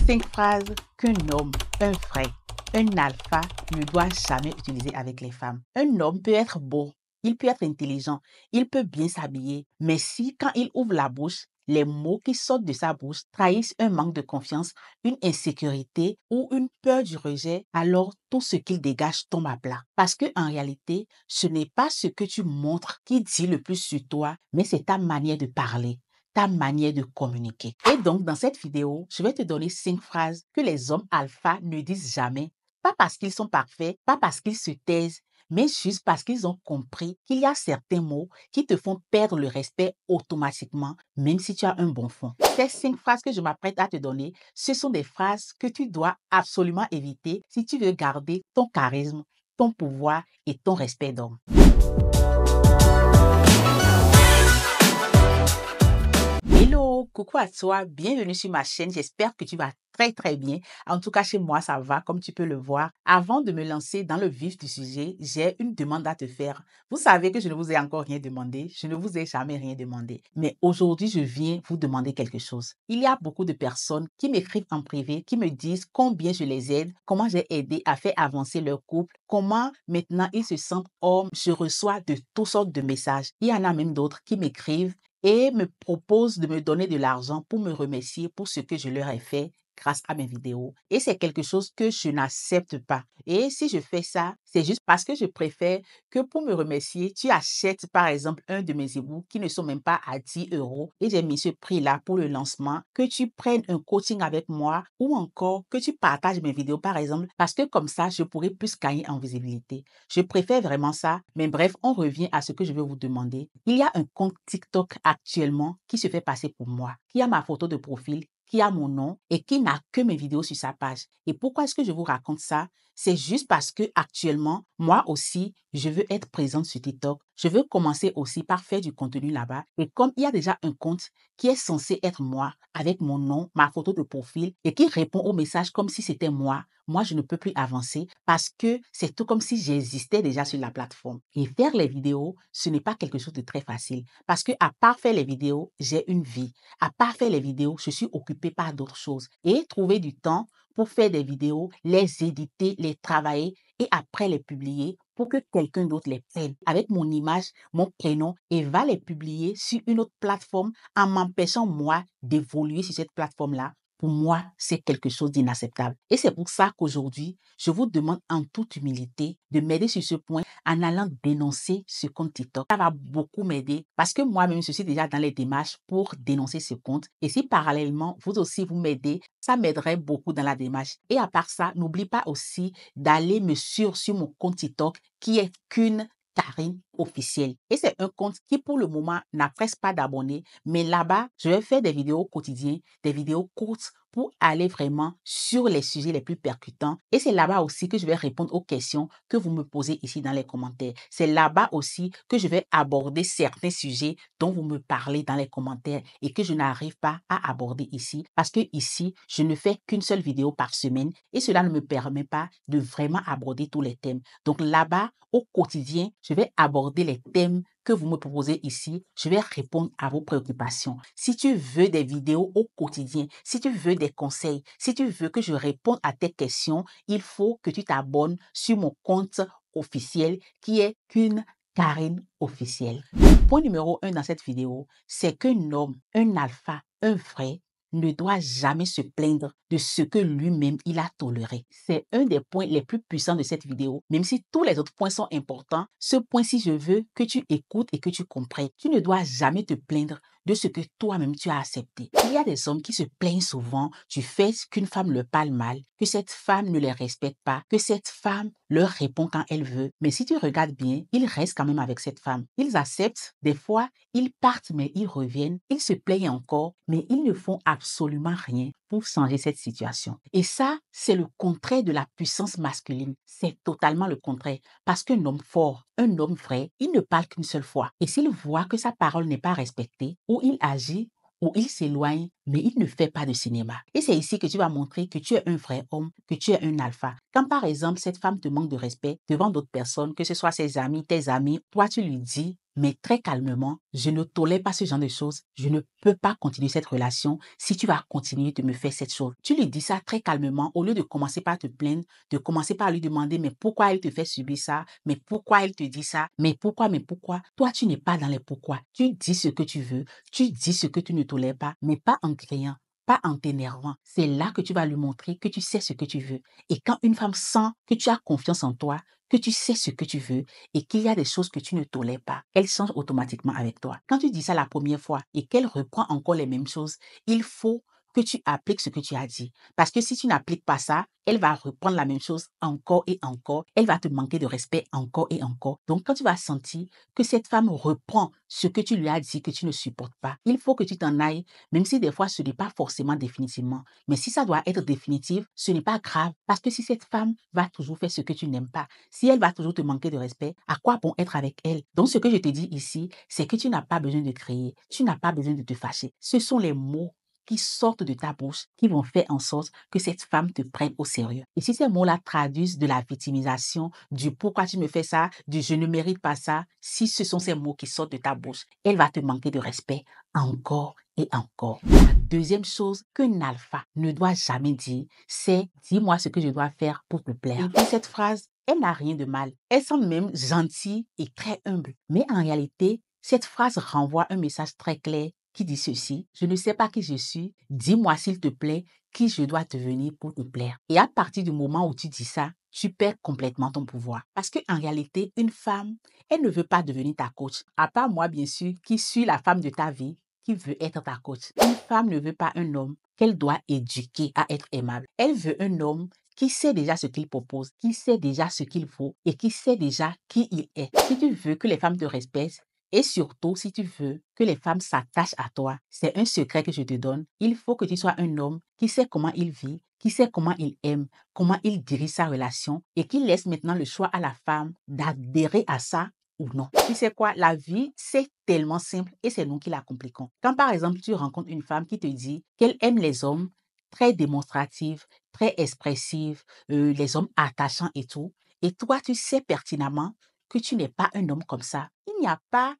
5 phrases qu'un homme, un vrai, un alpha ne doit jamais utiliser avec les femmes. Un homme peut être beau, il peut être intelligent, il peut bien s'habiller, mais si quand il ouvre la bouche, les mots qui sortent de sa bouche trahissent un manque de confiance, une insécurité ou une peur du rejet, alors tout ce qu'il dégage tombe à plat. Parce que en réalité, ce n'est pas ce que tu montres qui dit le plus sur toi, mais c'est ta manière de parler, ta manière de communiquer. Et donc, dans cette vidéo, je vais te donner 5 phrases que les hommes alpha ne disent jamais. Pas parce qu'ils sont parfaits, pas parce qu'ils se taisent, mais juste parce qu'ils ont compris qu'il y a certains mots qui te font perdre le respect automatiquement, même si tu as un bon fond. Ces 5 phrases que je m'apprête à te donner, ce sont des phrases que tu dois absolument éviter si tu veux garder ton charisme, ton pouvoir et ton respect d'homme. Hello, coucou à toi, bienvenue sur ma chaîne, j'espère que tu vas très bien. En tout cas, chez moi, ça va, comme tu peux le voir. Avant de me lancer dans le vif du sujet, j'ai une demande à te faire. Vous savez que je ne vous ai encore rien demandé, je ne vous ai jamais rien demandé. Mais aujourd'hui, je viens vous demander quelque chose. Il y a beaucoup de personnes qui m'écrivent en privé, qui me disent combien je les aide, comment j'ai aidé à faire avancer leur couple, comment maintenant ils se sentent hommes. Je reçois de toutes sortes de messages. Il y en a même d'autres qui m'écrivent et me proposent de me donner de l'argent pour me remercier pour ce que je leur ai fait grâce à mes vidéos. Et c'est quelque chose que je n'accepte pas. Et si je fais ça, c'est juste parce que je préfère que pour me remercier, tu achètes par exemple un de mes e-books qui ne sont même pas à 10 € et j'ai mis ce prix-là pour le lancement, que tu prennes un coaching avec moi ou encore que tu partages mes vidéos par exemple, parce que comme ça, je pourrais plus gagner en visibilité. Je préfère vraiment ça. Mais bref, on revient à ce que je veux vous demander. Il y a un compte TikTok actuellement qui se fait passer pour moi, qui a ma photo de profil, qui a mon nom et qui n'a que mes vidéos sur sa page. Et pourquoi est-ce que je vous raconte ça? C'est juste parce que actuellement, moi aussi, je veux être présente sur TikTok. Je veux commencer aussi par faire du contenu là-bas. Et comme il y a déjà un compte qui est censé être moi, avec mon nom, ma photo de profil, et qui répond aux messages comme si c'était moi, je ne peux plus avancer parce que c'est tout comme si j'existais déjà sur la plateforme. Et faire les vidéos, ce n'est pas quelque chose de très facile parce que à part faire les vidéos, j'ai une vie. À part faire les vidéos, je suis occupée par d'autres choses. Et trouver du temps pour faire des vidéos, les éditer, les travailler et après les publier pour que quelqu'un d'autre les prenne avec mon image, mon prénom et va les publier sur une autre plateforme en m'empêchant moi d'évoluer sur cette plateforme-là. Pour moi, c'est quelque chose d'inacceptable. Et c'est pour ça qu'aujourd'hui, je vous demande en toute humilité de m'aider sur ce point en allant dénoncer ce compte TikTok. Ça va beaucoup m'aider parce que moi-même, je suis déjà dans les démarches pour dénoncer ce compte. Et si parallèlement, vous aussi, vous m'aidez, ça m'aiderait beaucoup dans la démarche. Et à part ça, n'oublie pas aussi d'aller me suivre sur mon compte TikTok qui est qu'une Karine officielle. Et c'est un compte qui, pour le moment, n'a presque pas d'abonnés. Mais là-bas, je vais faire des vidéos quotidiennes, des vidéos courtes pour aller vraiment sur les sujets les plus percutants. Et c'est là-bas aussi que je vais répondre aux questions que vous me posez ici dans les commentaires. C'est là-bas aussi que je vais aborder certains sujets dont vous me parlez dans les commentaires et que je n'arrive pas à aborder ici parce que ici, je ne fais qu'une seule vidéo par semaine et cela ne me permet pas de vraiment aborder tous les thèmes. Donc là-bas, au quotidien, je vais aborder les thèmes que vous me proposez ici, je vais répondre à vos préoccupations. Si tu veux des vidéos au quotidien, si tu veux des conseils, si tu veux que je réponde à tes questions, il faut que tu t'abonnes sur mon compte officiel qui est qu'une Karine officielle. Point numéro 1 dans cette vidéo, c'est qu'un homme, un alpha, un vrai, ne doit jamais se plaindre de ce que lui-même il a toléré. C'est un des points les plus puissants de cette vidéo. Même si tous les autres points sont importants, ce point-ci, je veux que tu écoutes et que tu comprennes. Tu ne dois jamais te plaindre de ce que toi-même tu as accepté. Il y a des hommes qui se plaignent souvent du fait qu'une femme leur parle mal, que cette femme ne les respecte pas, que cette femme leur répond quand elle veut. Mais si tu regardes bien, ils restent quand même avec cette femme. Ils acceptent, des fois, ils partent mais ils reviennent, ils se plaignent encore, mais ils ne font absolument rien pour changer cette situation. Et ça, c'est le contraire de la puissance masculine. C'est totalement le contraire. Parce qu'un homme fort, un homme vrai, il ne parle qu'une seule fois. Et s'il voit que sa parole n'est pas respectée, ou il agit, ou il s'éloigne, mais il ne fait pas de cinéma. Et c'est ici que tu vas montrer que tu es un vrai homme, que tu es un alpha. Quand par exemple, cette femme te manque de respect devant d'autres personnes, que ce soit ses amis, tes amis, toi tu lui dis, mais très calmement, je ne tolère pas ce genre de choses. Je ne peux pas continuer cette relation si tu vas continuer de me faire cette chose. Tu lui dis ça très calmement au lieu de commencer par te plaindre, de commencer par lui demander mais pourquoi elle te fait subir ça, mais pourquoi elle te dit ça, mais pourquoi. Toi, tu n'es pas dans les pourquoi. Tu dis ce que tu veux, tu dis ce que tu ne tolères pas, mais pas en criant, pas en t'énervant. C'est là que tu vas lui montrer que tu sais ce que tu veux. Et quand une femme sent que tu as confiance en toi, que tu sais ce que tu veux et qu'il y a des choses que tu ne tolères pas, elle change automatiquement avec toi. Quand tu dis ça la première fois et qu'elle reprend encore les mêmes choses, il faut que tu appliques ce que tu as dit. Parce que si tu n'appliques pas ça, elle va reprendre la même chose encore et encore. Elle va te manquer de respect encore et encore. Donc, quand tu vas sentir que cette femme reprend ce que tu lui as dit que tu ne supportes pas, il faut que tu t'en ailles, même si des fois ce n'est pas forcément définitivement. Mais si ça doit être définitif, ce n'est pas grave. Parce que si cette femme va toujours faire ce que tu n'aimes pas, si elle va toujours te manquer de respect, à quoi bon être avec elle? Donc, ce que je te dis ici, c'est que tu n'as pas besoin de crier. Tu n'as pas besoin de te fâcher. Ce sont les mots qui sortent de ta bouche, qui vont faire en sorte que cette femme te prenne au sérieux. Et si ces mots-là traduisent de la victimisation, du pourquoi tu me fais ça, du je ne mérite pas ça, si ce sont ces mots qui sortent de ta bouche, elle va te manquer de respect encore et encore. La deuxième chose qu'un alpha ne doit jamais dire, c'est dis-moi ce que je dois faire pour te plaire. Et puis cette phrase, elle n'a rien de mal. Elle semble même gentille et très humble. Mais en réalité, cette phrase renvoie un message très clair qui dit ceci: je ne sais pas qui je suis, dis-moi s'il te plaît qui je dois devenir pour te plaire. Et à partir du moment où tu dis ça, tu perds complètement ton pouvoir. Parce qu'en réalité, une femme, elle ne veut pas devenir ta coach. À part moi, bien sûr, qui suis la femme de ta vie, qui veut être ta coach. Une femme ne veut pas un homme qu'elle doit éduquer à être aimable. Elle veut un homme qui sait déjà ce qu'il propose, qui sait déjà ce qu'il faut et qui sait déjà qui il est. Si tu veux que les femmes te respectent, et surtout, si tu veux que les femmes s'attachent à toi, c'est un secret que je te donne. Il faut que tu sois un homme qui sait comment il vit, qui sait comment il aime, comment il dirige sa relation et qui laisse maintenant le choix à la femme d'adhérer à ça ou non. Tu sais quoi, la vie, c'est tellement simple et c'est nous qui la compliquons. Quand par exemple, tu rencontres une femme qui te dit qu'elle aime les hommes très démonstratifs, très expressifs, les hommes attachants et tout, et toi, tu sais pertinemment que tu n'es pas un homme comme ça. Il n'y a pas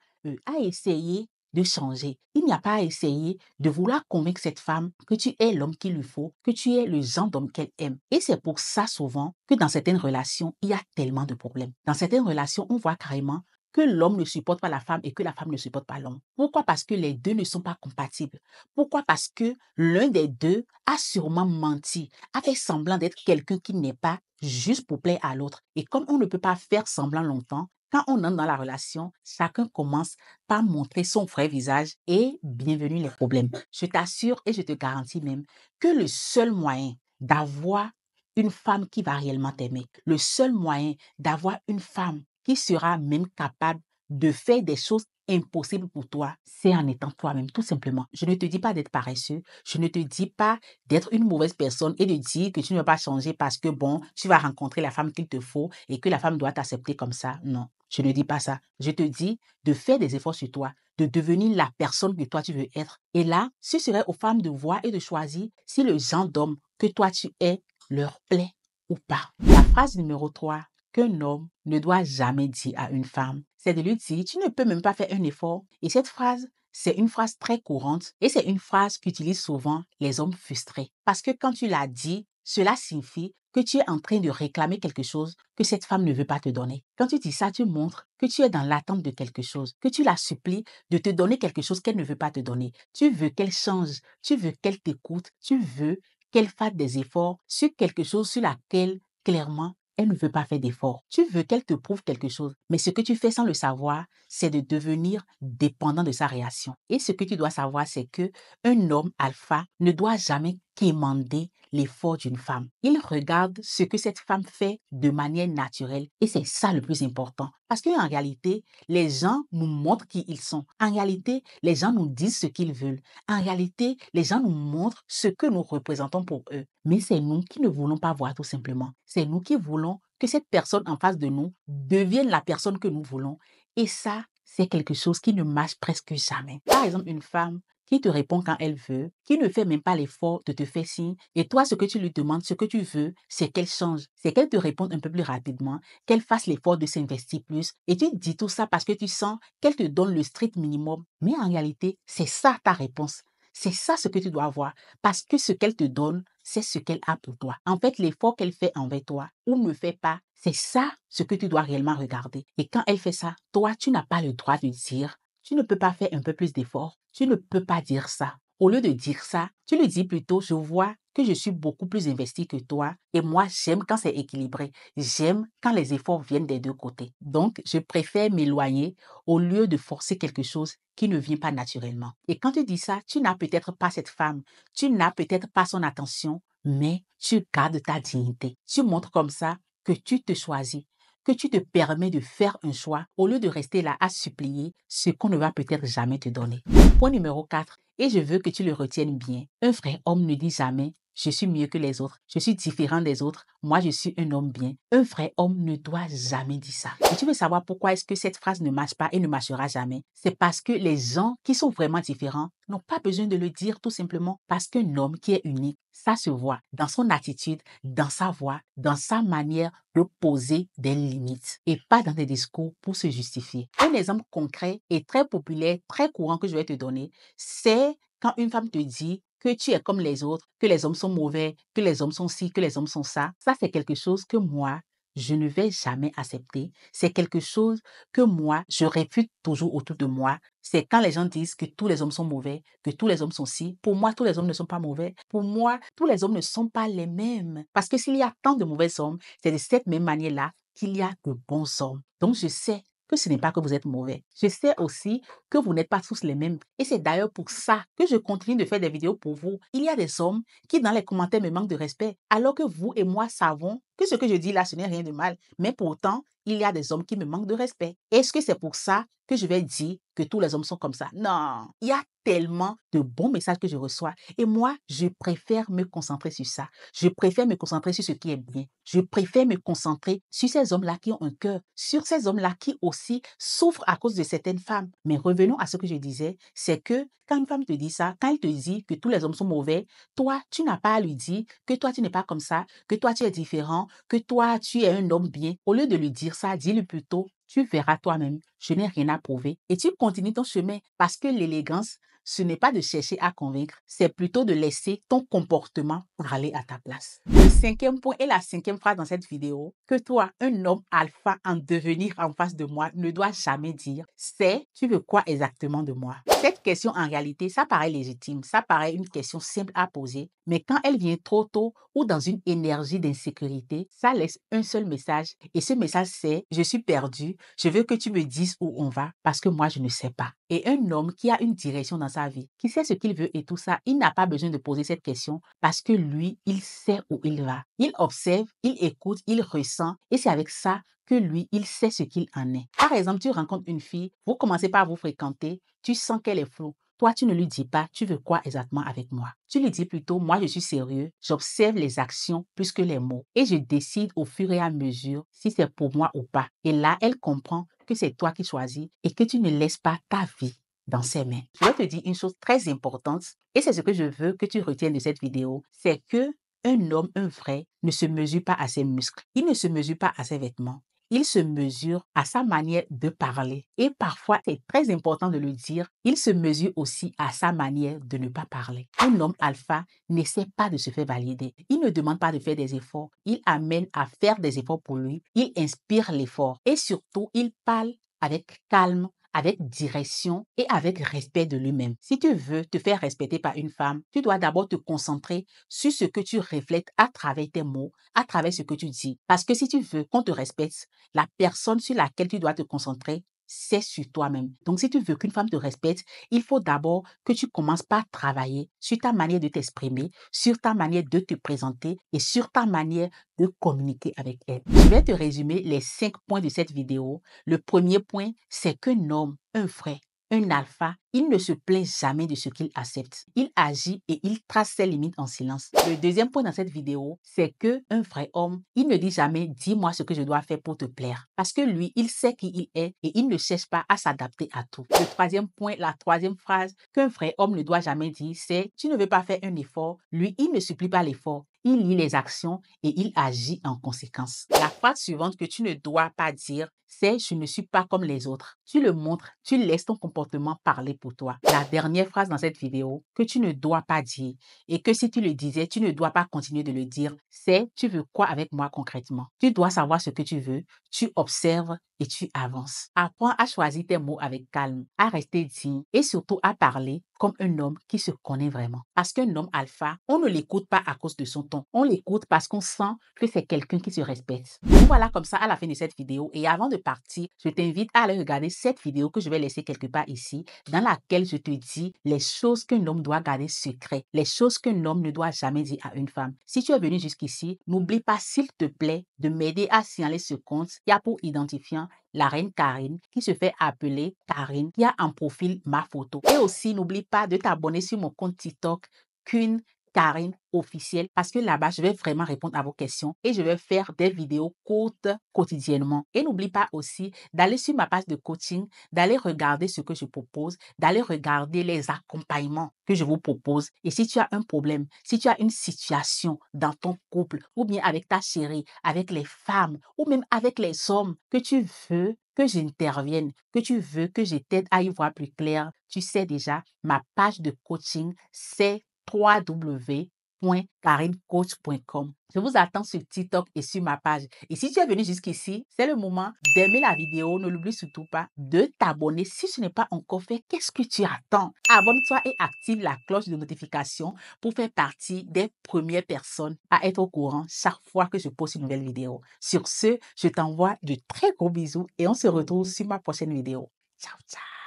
à essayer de changer. Il n'y a pas à essayer de vouloir convaincre cette femme que tu es l'homme qu'il lui faut, que tu es le genre d'homme qu'elle aime. Et c'est pour ça souvent que dans certaines relations, il y a tellement de problèmes. Dans certaines relations, on voit carrément que l'homme ne supporte pas la femme et que la femme ne supporte pas l'homme. Pourquoi? Parce que les deux ne sont pas compatibles. Pourquoi? Parce que l'un des deux a sûrement menti, a fait semblant d'être quelqu'un qui n'est pas, juste pour plaire à l'autre. Et comme on ne peut pas faire semblant longtemps, quand on entre dans la relation, chacun commence par montrer son vrai visage et bienvenue les problèmes. Je t'assure et je te garantis même que le seul moyen d'avoir une femme qui va réellement t'aimer, le seul moyen d'avoir une femme qui sera même capable de faire des choses impossibles pour toi, c'est en étant toi-même, tout simplement. Je ne te dis pas d'être paresseux, je ne te dis pas d'être une mauvaise personne et de dire que tu ne vas pas changer parce que, bon, tu vas rencontrer la femme qu'il te faut et que la femme doit t'accepter comme ça. Non, je ne dis pas ça. Je te dis de faire des efforts sur toi, de devenir la personne que toi tu veux être. Et là, ce serait aux femmes de voir et de choisir si le genre d'homme que toi tu es leur plaît ou pas. La phrase numéro 3 qu'un homme ne doit jamais dire à une femme, c'est de lui dire: tu ne peux même pas faire un effort. Et cette phrase, c'est une phrase très courante et c'est une phrase qu'utilisent souvent les hommes frustrés. Parce que quand tu l'as dit, cela signifie que tu es en train de réclamer quelque chose que cette femme ne veut pas te donner. Quand tu dis ça, tu montres que tu es dans l'attente de quelque chose, que tu la supplies de te donner quelque chose qu'elle ne veut pas te donner. Tu veux qu'elle change, tu veux qu'elle t'écoute, tu veux qu'elle fasse des efforts sur quelque chose sur laquelle, clairement, elle ne veut pas faire d'efforts. Tu veux qu'elle te prouve quelque chose, mais ce que tu fais sans le savoir, c'est de devenir dépendant de sa réaction. Et ce que tu dois savoir, c'est que un homme alpha ne doit jamais quémander l'effort d'une femme. Il regarde ce que cette femme fait de manière naturelle et c'est ça le plus important. Parce qu'en réalité, les gens nous montrent qui ils sont. En réalité, les gens nous disent ce qu'ils veulent. En réalité, les gens nous montrent ce que nous représentons pour eux. Mais c'est nous qui ne voulons pas voir tout simplement. C'est nous qui voulons que cette personne en face de nous devienne la personne que nous voulons. Et ça, c'est quelque chose qui ne marche presque jamais. Par exemple, une femme qui te répond quand elle veut, qui ne fait même pas l'effort de te faire signe, et toi, ce que tu lui demandes, ce que tu veux, c'est qu'elle change, c'est qu'elle te réponde un peu plus rapidement, qu'elle fasse l'effort de s'investir plus, et tu dis tout ça parce que tu sens qu'elle te donne le strict minimum. Mais en réalité, c'est ça ta réponse. C'est ça ce que tu dois avoir, parce que ce qu'elle te donne, c'est ce qu'elle a pour toi. En fait, l'effort qu'elle fait envers toi ou ne fait pas, c'est ça ce que tu dois réellement regarder. Et quand elle fait ça, toi, tu n'as pas le droit de dire, tu ne peux pas faire un peu plus d'effort. Tu ne peux pas dire ça. Au lieu de dire ça, tu lui dis plutôt, je vois que je suis beaucoup plus investi que toi et moi, j'aime quand c'est équilibré. J'aime quand les efforts viennent des deux côtés. Donc, je préfère m'éloigner au lieu de forcer quelque chose qui ne vient pas naturellement. Et quand tu dis ça, tu n'as peut-être pas cette femme, tu n'as peut-être pas son attention, mais tu gardes ta dignité. Tu montres comme ça que tu te choisis, que tu te permets de faire un choix au lieu de rester là à supplier ce qu'on ne va peut-être jamais te donner. Point numéro 4, et je veux que tu le retiennes bien. Un vrai homme ne dit jamais je suis mieux que les autres, je suis différent des autres, moi je suis un homme bien. Un vrai homme ne doit jamais dire ça. Et tu veux savoir pourquoi est-ce que cette phrase ne marche pas et ne marchera jamais? C'est parce que les gens qui sont vraiment différents n'ont pas besoin de le dire tout simplement parce qu'un homme qui est unique, ça se voit dans son attitude, dans sa voix, dans sa manière de poser des limites et pas dans des discours pour se justifier. Un exemple concret et très populaire, très courant que je vais te donner, c'est quand une femme te dit que tu es comme les autres, que les hommes sont mauvais, que les hommes sont ci, que les hommes sont ça. Ça, c'est quelque chose que moi, je ne vais jamais accepter. C'est quelque chose que moi, je réfute toujours autour de moi. C'est quand les gens disent que tous les hommes sont mauvais, que tous les hommes sont ci. Pour moi, tous les hommes ne sont pas mauvais. Pour moi, tous les hommes ne sont pas les mêmes. Parce que s'il y a tant de mauvais hommes, c'est de cette même manière-là qu'il y a de bons hommes. Donc, je sais que ce n'est pas que vous êtes mauvais. Je sais aussi que vous n'êtes pas tous les mêmes. Et c'est d'ailleurs pour ça que je continue de faire des vidéos pour vous. Il y a des hommes qui, dans les commentaires, me manquent de respect, alors que vous et moi savons que ce que je dis là, ce n'est rien de mal. Mais pourtant, il y a des hommes qui me manquent de respect. Est-ce que c'est pour ça que je vais dire que tous les hommes sont comme ça? Non. Il y a tellement de bons messages que je reçois. Et moi, je préfère me concentrer sur ça. Je préfère me concentrer sur ce qui est bien. Je préfère me concentrer sur ces hommes-là qui ont un cœur, sur ces hommes-là qui aussi souffrent à cause de certaines femmes. Mais revenons à ce que je disais, c'est que quand une femme te dit ça, quand elle te dit que tous les hommes sont mauvais, toi, tu n'as pas à lui dire que toi, tu n'es pas comme ça, que toi, tu es différent, que toi, tu es un homme bien. Au lieu de lui dire ça, dis-lui plutôt, tu verras toi-même, je n'ai rien à prouver. Et tu continues ton chemin parce que l'élégance, ce n'est pas de chercher à convaincre, c'est plutôt de laisser ton comportement parler à ta place. Le cinquième point et la cinquième phrase dans cette vidéo, que toi, un homme alpha en devenir en face de moi, ne doit jamais dire, c'est « tu veux quoi exactement de moi ?» Cette question, en réalité, ça paraît légitime, ça paraît une question simple à poser, mais quand elle vient trop tôt ou dans une énergie d'insécurité, ça laisse un seul message. Et ce message, c'est « je suis perdu, je veux que tu me dises où on va parce que moi, je ne sais pas ». Et un homme qui a une direction dans sa vie, qui sait ce qu'il veut et tout ça, il n'a pas besoin de poser cette question parce que lui, il sait où il va. Il observe, il écoute, il ressent et c'est avec ça que lui, il sait ce qu'il en est. Par exemple, tu rencontres une fille, vous commencez par vous fréquenter, tu sens qu'elle est floue. Toi, tu ne lui dis pas, tu veux quoi exactement avec moi? Tu lui dis plutôt, moi, je suis sérieux, j'observe les actions plus que les mots et je décide au fur et à mesure si c'est pour moi ou pas. Et là, elle comprend que c'est toi qui choisis et que tu ne laisses pas ta vie dans ses mains. Je vais te dire une chose très importante et c'est ce que je veux que tu retiennes de cette vidéo, c'est que un homme, un vrai, ne se mesure pas à ses muscles, il ne se mesure pas à ses vêtements. Il se mesure à sa manière de parler. Et parfois, c'est très important de le dire, il se mesure aussi à sa manière de ne pas parler. Un homme alpha n'essaie pas de se faire valider. Il ne demande pas de faire des efforts. Il amène à faire des efforts pour lui. Il inspire l'effort. Et surtout, il parle avec calme, avec direction et avec respect de lui-même. Si tu veux te faire respecter par une femme, tu dois d'abord te concentrer sur ce que tu reflètes à travers tes mots, à travers ce que tu dis. Parce que si tu veux qu'on te respecte, la personne sur laquelle tu dois te concentrer, c'est sur toi-même. Donc, si tu veux qu'une femme te respecte, il faut d'abord que tu commences par travailler sur ta manière de t'exprimer, sur ta manière de te présenter et sur ta manière de communiquer avec elle. Je vais te résumer les 5 points de cette vidéo. Le premier point, c'est qu'un homme, un vrai, Un alpha, il ne se plaint jamais de ce qu'il accepte. Il agit et il trace ses limites en silence. Le deuxième point dans cette vidéo, c'est que un vrai homme, il ne dit jamais dis-moi ce que je dois faire pour te plaire. Parce que lui, il sait qui il est et il ne cherche pas à s'adapter à tout. Le troisième point, la troisième phrase qu'un vrai homme ne doit jamais dire, c'est tu ne veux pas faire un effort. Lui, il ne supplie pas l'effort. Il lit les actions et il agit en conséquence. La phrase suivante que tu ne dois pas dire, c'est je ne suis pas comme les autres. Tu le montres, tu laisses ton comportement parler pour toi. La dernière phrase dans cette vidéo que tu ne dois pas dire et que si tu le disais, tu ne dois pas continuer de le dire, c'est tu veux quoi avec moi concrètement? Tu dois savoir ce que tu veux, tu observes et tu avances. Apprends à choisir tes mots avec calme, à rester digne et surtout à parler comme un homme qui se connaît vraiment. Parce qu'un homme alpha, on ne l'écoute pas à cause de son ton. On l'écoute parce qu'on sent que c'est quelqu'un qui se respecte. Donc voilà comme ça à la fin de cette vidéo. Et avant de partir, je t'invite à aller regarder cette vidéo que je vais laisser quelque part ici, dans laquelle je te dis les choses qu'un homme doit garder secret, les choses qu'un homme ne doit jamais dire à une femme. Si tu es venu jusqu'ici, n'oublie pas s'il te plaît de m'aider à signaler ce compte. Il y a pour identifiant la reine Karine qui se fait appeler Karine, qui a en profil ma photo. Et aussi, n'oublie pas de t'abonner sur mon compte TikTok Queen Karine officielle parce que là-bas, je vais vraiment répondre à vos questions et je vais faire des vidéos courtes quotidiennement. Et n'oublie pas aussi d'aller sur ma page de coaching, d'aller regarder ce que je propose, d'aller regarder les accompagnements que je vous propose. Et si tu as un problème, si tu as une situation dans ton couple ou bien avec ta chérie, avec les femmes ou même avec les hommes que tu veux que j'intervienne, que tu veux que je t'aide à y voir plus clair, tu sais déjà, ma page de coaching, c'est www.karinecoach.com. Je vous attends sur TikTok et sur ma page. Et si tu es venu jusqu'ici, c'est le moment d'aimer la vidéo. Ne l'oublie surtout pas de t'abonner. Si ce n'est pas encore fait, qu'est-ce que tu attends? Abonne-toi et active la cloche de notification pour faire partie des premières personnes à être au courant chaque fois que je poste une nouvelle vidéo. Sur ce, je t'envoie de très gros bisous et on se retrouve sur ma prochaine vidéo. Ciao, ciao!